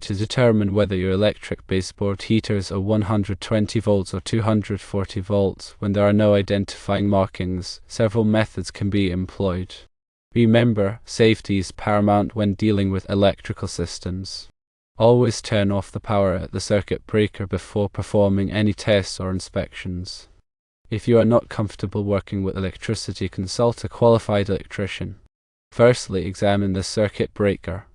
To determine whether your electric baseboard heaters are 120 volts or 240 volts when there are no identifying markings, several methods can be employed. Remember, safety is paramount when dealing with electrical systems. Always turn off the power at the circuit breaker before performing any tests or inspections. If you are not comfortable working with electricity, consult a qualified electrician. Firstly, examine the circuit breaker.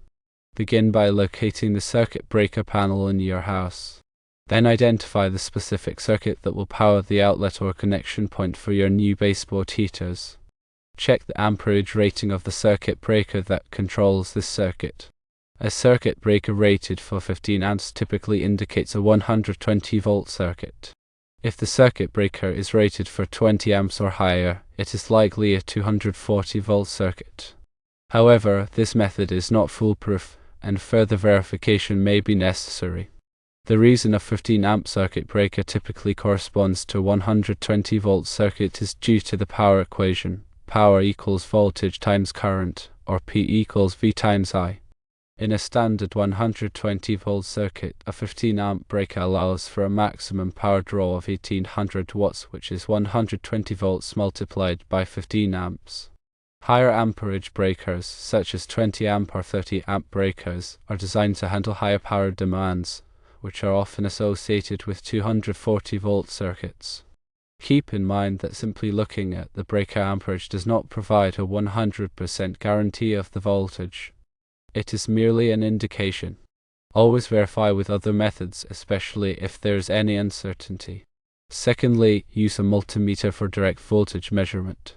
Begin by locating the circuit breaker panel in your house. Then identify the specific circuit that will power the outlet or connection point for your new baseboard heaters. Check the amperage rating of the circuit breaker that controls this circuit. A circuit breaker rated for 15 amps typically indicates a 120 volt circuit. If the circuit breaker is rated for 20 amps or higher, it is likely a 240 volt circuit. However, this method is not foolproof, and further verification may be necessary. The reason a 15 amp circuit breaker typically corresponds to a 120 volt circuit is due to the power equation: power equals voltage times current, or P equals V times I. In a standard 120 volt circuit, a 15 amp breaker allows for a maximum power draw of 1800 watts, which is 120 volts multiplied by 15 amps. Higher amperage breakers, such as 20 amp or 30 amp breakers, are designed to handle higher power demands, which are often associated with 240 volt circuits. Keep in mind that simply looking at the breaker amperage does not provide a 100% guarantee of the voltage. It is merely an indication. Always verify with other methods, especially if there is any uncertainty. Secondly, use a multimeter for direct voltage measurement.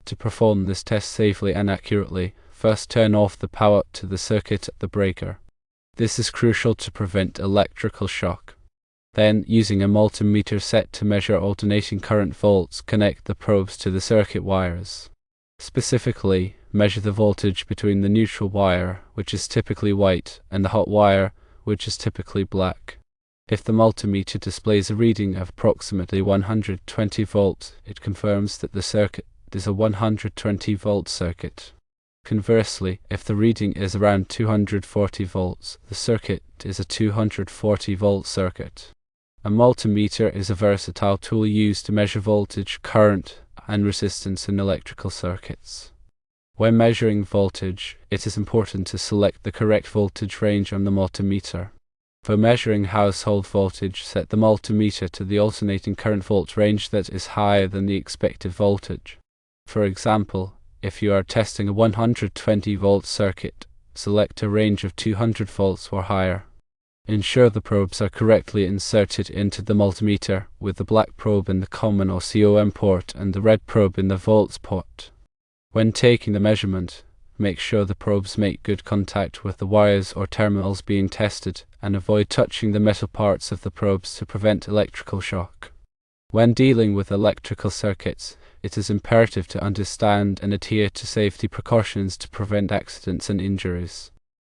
To perform this test safely and accurately, first turn off the power to the circuit at the breaker. This is crucial to prevent electrical shock. Then, using a multimeter set to measure alternating current volts, connect the probes to the circuit wires. Specifically, measure the voltage between the neutral wire, which is typically white, and the hot wire, which is typically black. If the multimeter displays a reading of approximately 120 volts, it confirms that the circuit is a 120 volt circuit. Conversely, if the reading is around 240 volts, the circuit is a 240 volt circuit. A multimeter is a versatile tool used to measure voltage, current, and resistance in electrical circuits. When measuring voltage, it is important to select the correct voltage range on the multimeter. For measuring household voltage, set the multimeter to the alternating current volt range that is higher than the expected voltage. For example, if you are testing a 120 volt circuit, select a range of 200 volts or higher. Ensure the probes are correctly inserted into the multimeter, with the black probe in the common or COM port and the red probe in the volts port. When taking the measurement, make sure the probes make good contact with the wires or terminals being tested, and avoid touching the metal parts of the probes to prevent electrical shock. When dealing with electrical circuits, it is imperative to understand and adhere to safety precautions to prevent accidents and injuries.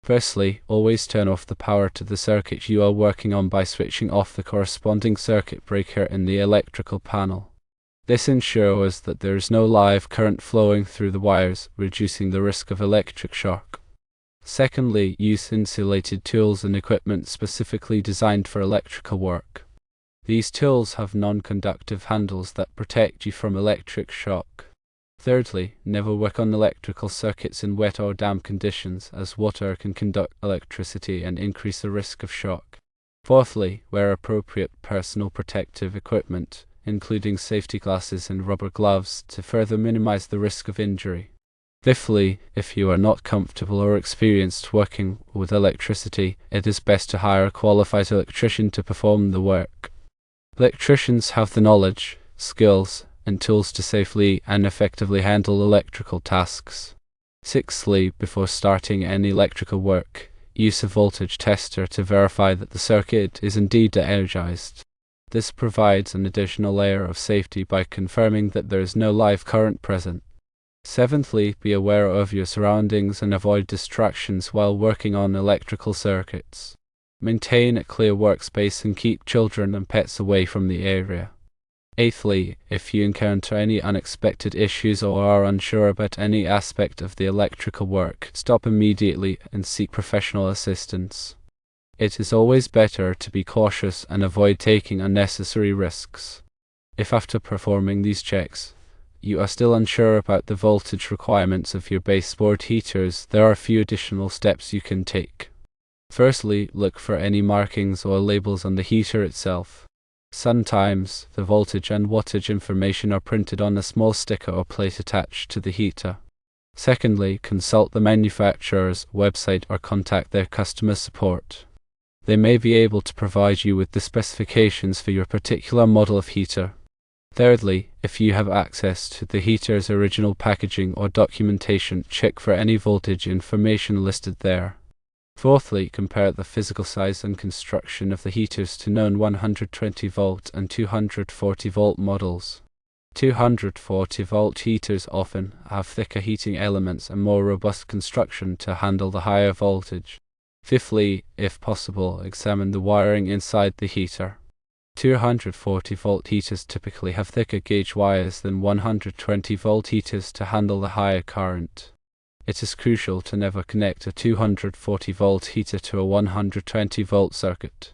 Firstly, always turn off the power to the circuit you are working on by switching off the corresponding circuit breaker in the electrical panel. This ensures that there is no live current flowing through the wires, reducing the risk of electric shock. Secondly, use insulated tools and equipment specifically designed for electrical work. These tools have non-conductive handles that protect you from electric shock. Thirdly, never work on electrical circuits in wet or damp conditions, as water can conduct electricity and increase the risk of shock. Fourthly, wear appropriate personal protective equipment, including safety glasses and rubber gloves, to further minimize the risk of injury. Fifthly, if you are not comfortable or experienced working with electricity, it is best to hire a qualified electrician to perform the work. Electricians have the knowledge, skills, and tools to safely and effectively handle electrical tasks. Sixthly, before starting any electrical work, use a voltage tester to verify that the circuit is indeed energized. This provides an additional layer of safety by confirming that there is no live current present. Seventhly, be aware of your surroundings and avoid distractions while working on electrical circuits. Maintain a clear workspace and keep children and pets away from the area. Eighthly, if you encounter any unexpected issues or are unsure about any aspect of the electrical work, stop immediately and seek professional assistance. It is always better to be cautious and avoid taking unnecessary risks. If after performing these checks, you are still unsure about the voltage requirements of your baseboard heaters, there are a few additional steps you can take. Firstly, look for any markings or labels on the heater itself. Sometimes, the voltage and wattage information are printed on a small sticker or plate attached to the heater. Secondly, consult the manufacturer's website or contact their customer support. They may be able to provide you with the specifications for your particular model of heater. Thirdly, if you have access to the heater's original packaging or documentation, check for any voltage information listed there. Fourthly, compare the physical size and construction of the heaters to known 120 volt and 240 volt models. 240 volt heaters often have thicker heating elements and more robust construction to handle the higher voltage. Fifthly, if possible, examine the wiring inside the heater. 240 volt heaters typically have thicker gauge wires than 120 volt heaters to handle the higher current. It is crucial to never connect a 240 volt heater to a 120 volt circuit.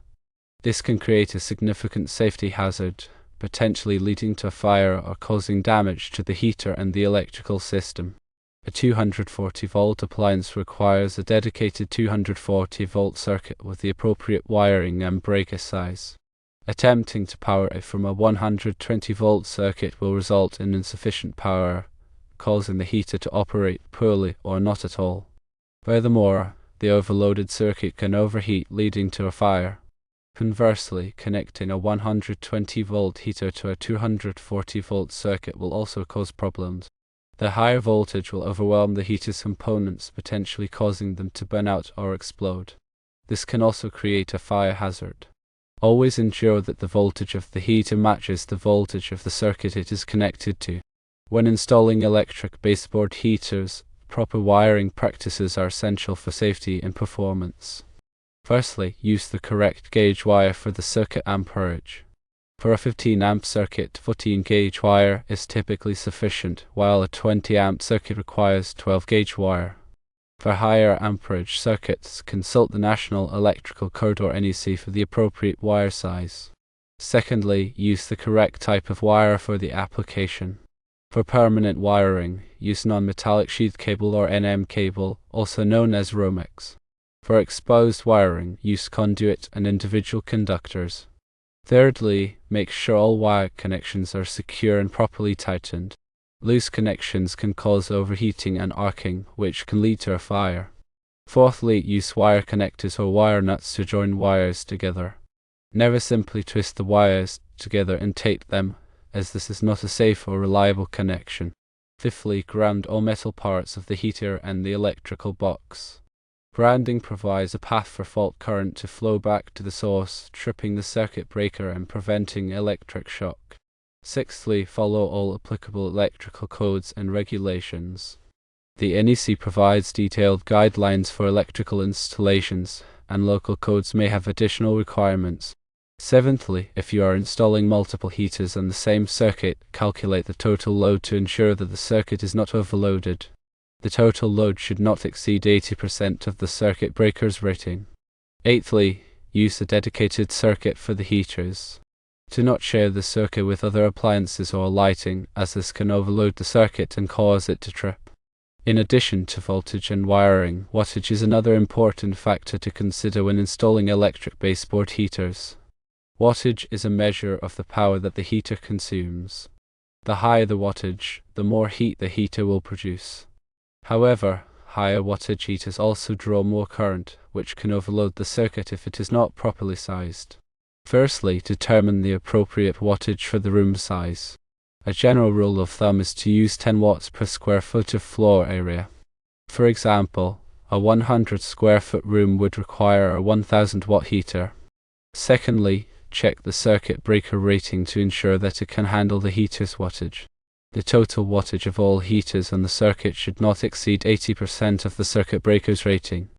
This can create a significant safety hazard, potentially leading to a fire or causing damage to the heater and the electrical system. A 240 volt appliance requires a dedicated 240 volt circuit with the appropriate wiring and breaker size. Attempting to power it from a 120 volt circuit will result in insufficient power, causing the heater to operate poorly or not at all. Furthermore, the overloaded circuit can overheat, leading to a fire. Conversely, connecting a 120 volt heater to a 240 volt circuit will also cause problems. The higher voltage will overwhelm the heater's components, potentially causing them to burn out or explode. This can also create a fire hazard. Always ensure that the voltage of the heater matches the voltage of the circuit it is connected to. When installing electric baseboard heaters, proper wiring practices are essential for safety and performance. Firstly, use the correct gauge wire for the circuit amperage. For a 15 amp circuit, 14 gauge wire is typically sufficient, while a 20 amp circuit requires 12 gauge wire. For higher amperage circuits, consult the National Electrical Code or NEC for the appropriate wire size. Secondly, use the correct type of wire for the application. For permanent wiring, use non-metallic sheath cable or NM cable, also known as Romex. For exposed wiring, use conduit and individual conductors. Thirdly, make sure all wire connections are secure and properly tightened. Loose connections can cause overheating and arcing, which can lead to a fire. Fourthly, use wire connectors or wire nuts to join wires together. Never simply twist the wires together and tape them, as this is not a safe or reliable connection. Fifthly, ground all metal parts of the heater and the electrical box. Grounding provides a path for fault current to flow back to the source, tripping the circuit breaker and preventing electric shock. Sixthly, follow all applicable electrical codes and regulations. The NEC provides detailed guidelines for electrical installations, and local codes may have additional requirements. Seventhly, if you are installing multiple heaters on the same circuit, calculate the total load to ensure that the circuit is not overloaded. The total load should not exceed 80% of the circuit breaker's rating. Eighthly, use a dedicated circuit for the heaters. Do not share the circuit with other appliances or lighting, as this can overload the circuit and cause it to trip. In addition to voltage and wiring, wattage is another important factor to consider when installing electric baseboard heaters. Wattage is a measure of the power that the heater consumes. The higher the wattage, the more heat the heater will produce. However, higher wattage heaters also draw more current, which can overload the circuit if it is not properly sized. Firstly, determine the appropriate wattage for the room size. A general rule of thumb is to use 10 watts per square foot of floor area. For example, a 100 square foot room would require a 1000 watt heater. Secondly, check the circuit breaker rating to ensure that it can handle the heater's wattage. The total wattage of all heaters on the circuit should not exceed 80% of the circuit breaker's rating.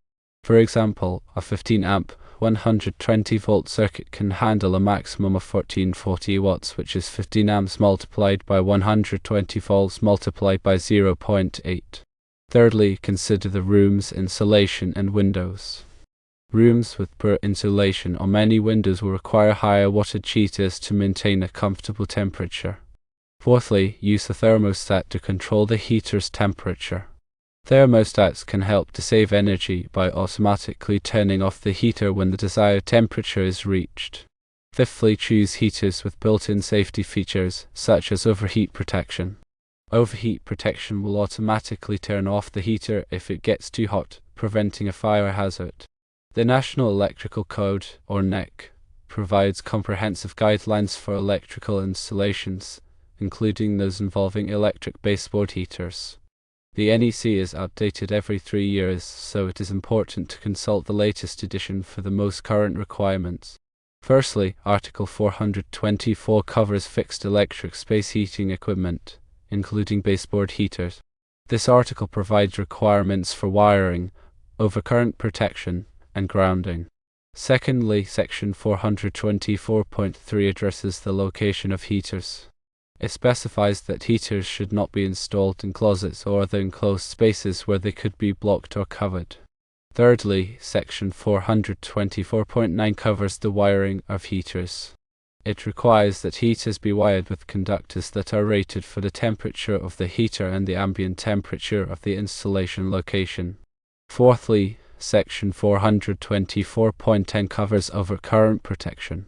For example, a 15 amp 120 volt circuit can handle a maximum of 1440 watts, which is 15 amps multiplied by 120 volts multiplied by 0.8. Thirdly, consider the room's insulation and windows. Rooms with poor insulation or many windows will require higher wattage heaters to maintain a comfortable temperature. Fourthly, use a thermostat to control the heater's temperature. Thermostats can help to save energy by automatically turning off the heater when the desired temperature is reached. Fifthly, choose heaters with built-in safety features, such as overheat protection. Overheat protection will automatically turn off the heater if it gets too hot, preventing a fire hazard. The National Electrical Code, or NEC, provides comprehensive guidelines for electrical installations, including those involving electric baseboard heaters. The NEC is updated every 3 years, so it is important to consult the latest edition for the most current requirements. Firstly, Article 424 covers fixed electric space heating equipment, including baseboard heaters. This article provides requirements for wiring, overcurrent protection, and grounding. Secondly, Section 424.3 addresses the location of heaters. It specifies that heaters should not be installed in closets or other enclosed spaces where they could be blocked or covered. Thirdly, Section 424.9 covers the wiring of heaters. It requires that heaters be wired with conductors that are rated for the temperature of the heater and the ambient temperature of the installation location. Fourthly, Section 424.10 covers overcurrent protection.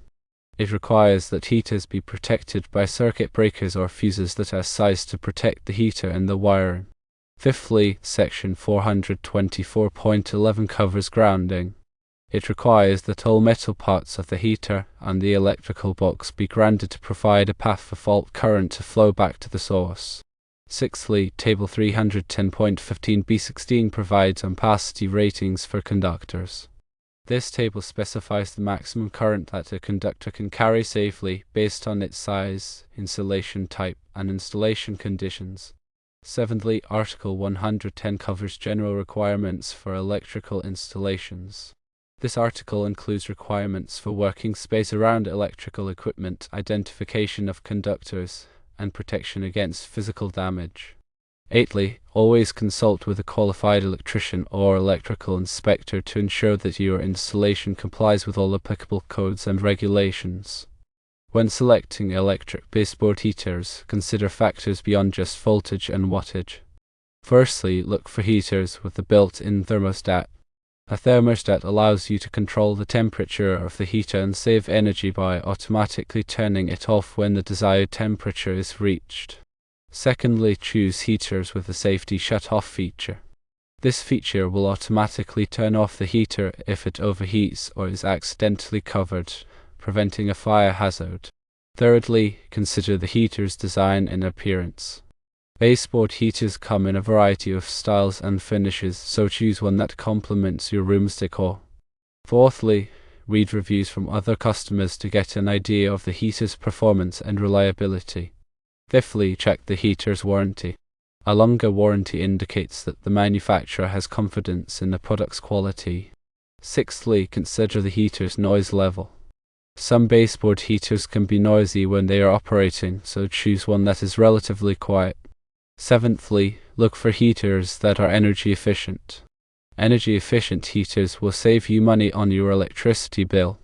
It requires that heaters be protected by circuit breakers or fuses that are sized to protect the heater and the wiring. Fifthly, Section 424.11 covers grounding. It requires that all metal parts of the heater and the electrical box be grounded to provide a path for fault current to flow back to the source. Sixthly, Table 310.15b16 provides ampacity ratings for conductors. This table specifies the maximum current that a conductor can carry safely based on its size, insulation type, and installation conditions. Seventhly, Article 110 covers general requirements for electrical installations. This article includes requirements for working space around electrical equipment, identification of conductors, and protection against physical damage. Eighthly, always consult with a qualified electrician or electrical inspector to ensure that your installation complies with all applicable codes and regulations. When selecting electric baseboard heaters, consider factors beyond just voltage and wattage. Firstly, look for heaters with a built-in thermostat. A thermostat allows you to control the temperature of the heater and save energy by automatically turning it off when the desired temperature is reached. Secondly, choose heaters with a safety shut-off feature. This feature will automatically turn off the heater if it overheats or is accidentally covered, preventing a fire hazard. Thirdly, consider the heater's design and appearance. Baseboard heaters come in a variety of styles and finishes, so choose one that complements your room's decor. Fourthly, read reviews from other customers to get an idea of the heater's performance and reliability. Fifthly, check the heater's warranty. A longer warranty indicates that the manufacturer has confidence in the product's quality. Sixthly, consider the heater's noise level. Some baseboard heaters can be noisy when they are operating, so choose one that is relatively quiet. Seventhly, look for heaters that are energy efficient. Energy efficient heaters will save you money on your electricity bill.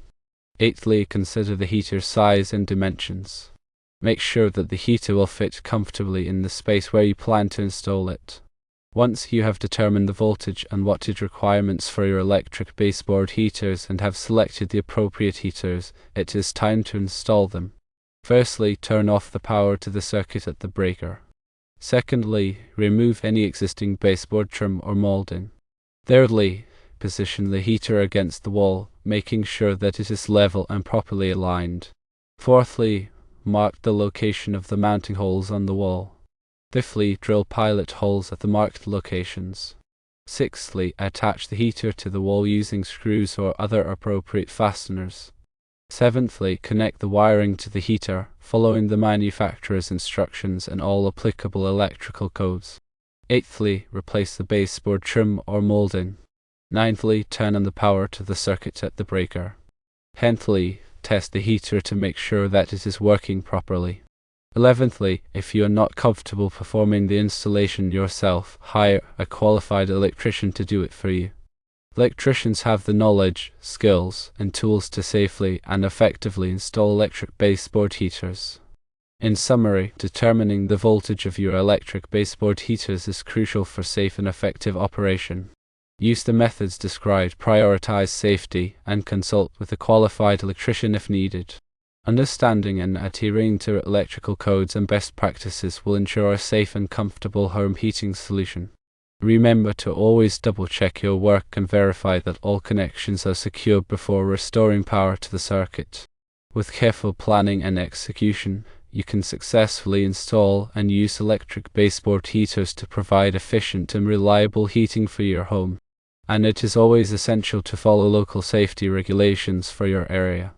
Eighthly, consider the heater's size and dimensions. Make sure that the heater will fit comfortably in the space where you plan to install it. Once you have determined the voltage and wattage requirements for your electric baseboard heaters and have selected the appropriate heaters, it is time to install them. Firstly, turn off the power to the circuit at the breaker. Secondly, remove any existing baseboard trim or molding. Thirdly, position the heater against the wall, making sure that it is level and properly aligned. Fourthly, mark the location of the mounting holes on the wall. Fifthly, drill pilot holes at the marked locations. Sixthly, attach the heater to the wall using screws or other appropriate fasteners. Seventhly, connect the wiring to the heater, following the manufacturer's instructions and all applicable electrical codes. Eighthly, replace the baseboard trim or molding. Ninthly, turn on the power to the circuit at the breaker. Tenthly, test the heater to make sure that it is working properly. 11thly, if you are not comfortable performing the installation yourself, hire a qualified electrician to do it for you. Electricians have the knowledge, skills, and tools to safely and effectively install electric baseboard heaters. In summary, determining the voltage of your electric baseboard heaters is crucial for safe and effective operation. Use the methods described, prioritize safety, and consult with a qualified electrician if needed. Understanding and adhering to electrical codes and best practices will ensure a safe and comfortable home heating solution. Remember to always double-check your work and verify that all connections are secure before restoring power to the circuit. With careful planning and execution, you can successfully install and use electric baseboard heaters to provide efficient and reliable heating for your home. And it is always essential to follow local safety regulations for your area.